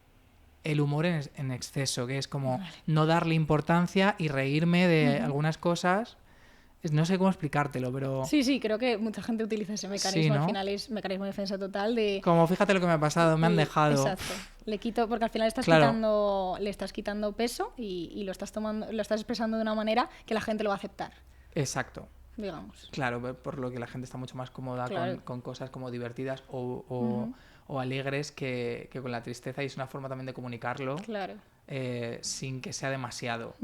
Speaker 1: el humor en exceso, que es como no darle importancia y reírme de algunas cosas. No sé cómo explicártelo, pero...
Speaker 2: Sí, creo que mucha gente utiliza ese mecanismo. Sí, ¿no? Al final es mecanismo de defensa total de...
Speaker 1: Como fíjate lo que me ha pasado, me han dejado...
Speaker 2: Exacto. Le quito, porque al final le estás quitando peso y lo estás expresando de una manera que la gente lo va a aceptar.
Speaker 1: Exacto.
Speaker 2: Digamos.
Speaker 1: Claro, por lo que la gente está mucho más cómoda con cosas como divertidas o alegres que con la tristeza, y es una forma también de comunicarlo sin que sea demasiado,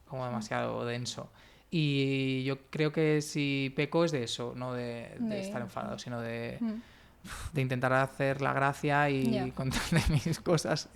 Speaker 1: como demasiado denso. Y yo creo que si peco es de eso, no de estar enfadado, sino de intentar hacer la gracia y contarle mis cosas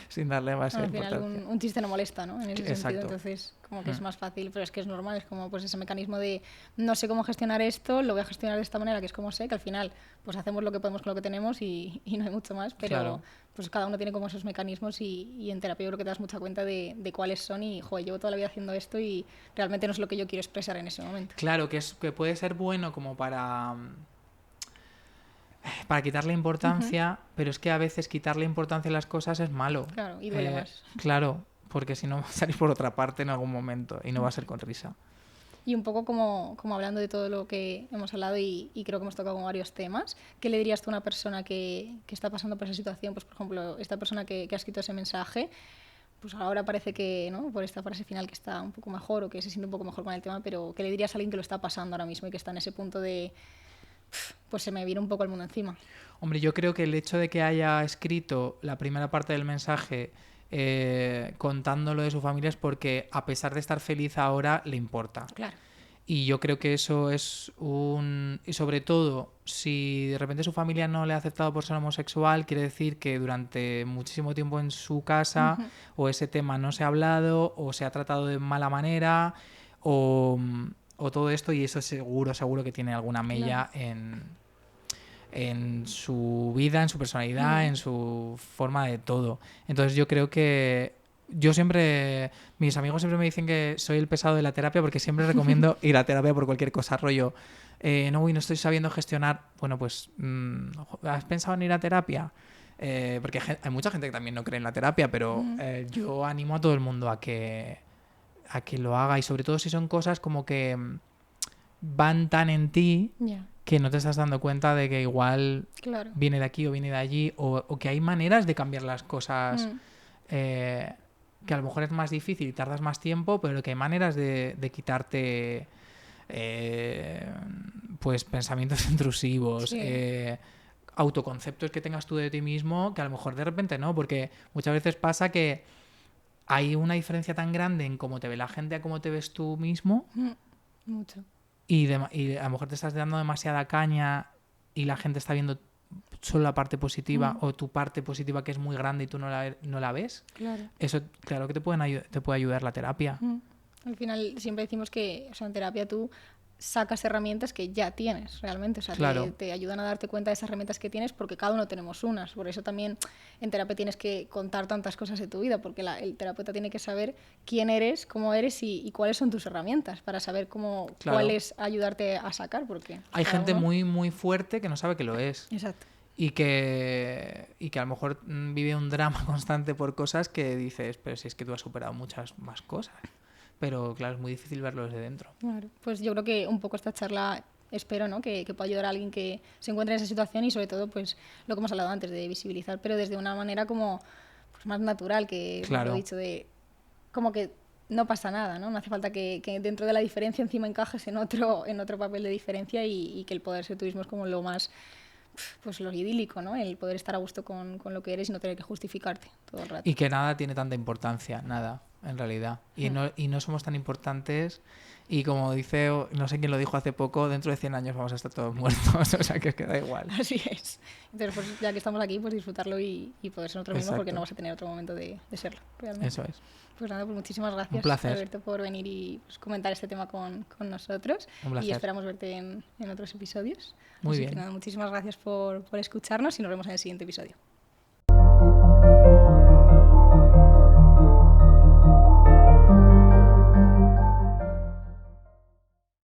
Speaker 1: sin darle más importancia.
Speaker 2: Al final un chiste no molesta, ¿no? En ese sentido, entonces como que es más fácil, pero es que es normal, es como pues ese mecanismo de no sé cómo gestionar esto, lo voy a gestionar de esta manera, que es como sé, que al final pues hacemos lo que podemos con lo que tenemos y no hay mucho más, pero pues cada uno tiene como esos mecanismos y en terapia yo creo que te das mucha cuenta de cuáles son y, joder, llevo toda la vida haciendo esto y realmente no es lo que yo quiero expresar en ese momento.
Speaker 1: Claro, que puede ser bueno como para quitarle importancia, pero es que a veces quitarle importancia a las cosas es malo.
Speaker 2: Claro, y duele más.
Speaker 1: Claro, porque si no va a salir por otra parte en algún momento y no va a ser con risa.
Speaker 2: Y un poco como hablando de todo lo que hemos hablado y creo que hemos tocado con varios temas, ¿qué le dirías tú a una persona que está pasando por esa situación? Pues por ejemplo, esta persona que ha escrito ese mensaje, pues ahora parece que, ¿no?, por esta frase final que está un poco mejor o que se siente un poco mejor con el tema, pero ¿qué le dirías a alguien que lo está pasando ahora mismo y que está en ese punto de... pues se me viene un poco el mundo encima?
Speaker 1: Hombre, yo creo que el hecho de que haya escrito la primera parte del mensaje contándolo de su familia es porque a pesar de estar feliz ahora le importa.
Speaker 2: Claro.
Speaker 1: Y yo creo que eso es y sobre todo, si de repente su familia no le ha aceptado por ser homosexual, quiere decir que durante muchísimo tiempo en su casa o ese tema no se ha hablado o se ha tratado de mala manera o, o todo esto, y eso seguro que tiene alguna mella en su vida, en su personalidad, en su forma de todo. Entonces yo creo que mis amigos siempre me dicen que soy el pesado de la terapia porque siempre recomiendo ir a terapia por cualquier cosa, rollo, no estoy sabiendo gestionar, bueno, pues, ¿has pensado en ir a terapia? Porque hay mucha gente que también no cree en la terapia, pero yo animo a todo el mundo a que lo haga, y sobre todo si son cosas como que van tan en ti que no te estás dando cuenta de que igual viene de aquí o viene de allí, o que hay maneras de cambiar las cosas que a lo mejor es más difícil y tardas más tiempo, pero que hay maneras de quitarte pues pensamientos intrusivos, autoconceptos que tengas tú de ti mismo, que a lo mejor de repente no, porque muchas veces pasa que hay una diferencia tan grande en cómo te ve la gente a cómo te ves tú mismo.
Speaker 2: Mucho.
Speaker 1: Y a lo mejor te estás dando demasiada caña y la gente está viendo solo la parte positiva o tu parte positiva que es muy grande y tú no la ves.
Speaker 2: Claro.
Speaker 1: Eso, claro que te puede ayudar la terapia.
Speaker 2: Al final siempre decimos que, o sea, en terapia tú sacas herramientas que ya tienes realmente, o sea, te ayudan a darte cuenta de esas herramientas que tienes, porque cada uno tenemos unas. Por eso también en terapia tienes que contar tantas cosas de tu vida, porque el terapeuta tiene que saber quién eres, cómo eres y cuáles son tus herramientas para saber cuáles ayudarte a sacar, porque
Speaker 1: hay gente muy muy fuerte que no sabe que lo es.
Speaker 2: Exacto.
Speaker 1: Y que a lo mejor vive un drama constante por cosas que dices, pero si es que tú has superado muchas más cosas. Pero claro, es muy difícil verlo desde dentro.
Speaker 2: Claro. Pues yo creo que un poco esta charla, espero, ¿no? que pueda ayudar a alguien que se encuentre en esa situación, y sobre todo pues lo que hemos hablado antes, de visibilizar, pero desde una manera como pues, más natural, que lo he dicho, de como que no pasa nada, ¿no? No hace falta que dentro de la diferencia encima encajes en otro papel de diferencia, y que el poder ser tú mismo es como lo más, pues lo idílico, ¿no? El poder estar a gusto con lo que eres y no tener que justificarte todo el rato.
Speaker 1: Y que nada tiene tanta importancia, nada, en realidad. Y no somos tan importantes, y como dice, no sé quién lo dijo hace poco, dentro de 100 años vamos a estar todos muertos, o sea que da igual.
Speaker 2: Así es. Entonces, pues ya que estamos aquí, pues disfrutarlo y poder ser nosotros mismos, porque no vas a tener otro momento de serlo, realmente.
Speaker 1: Eso es.
Speaker 2: Pues nada, pues muchísimas gracias,
Speaker 1: un placer,
Speaker 2: Alberto, por venir y pues, comentar este tema con nosotros.
Speaker 1: Un placer.
Speaker 2: Y esperamos verte en otros episodios.
Speaker 1: Muy
Speaker 2: Así
Speaker 1: bien.
Speaker 2: que nada, muchísimas gracias por escucharnos, y nos vemos en el siguiente episodio.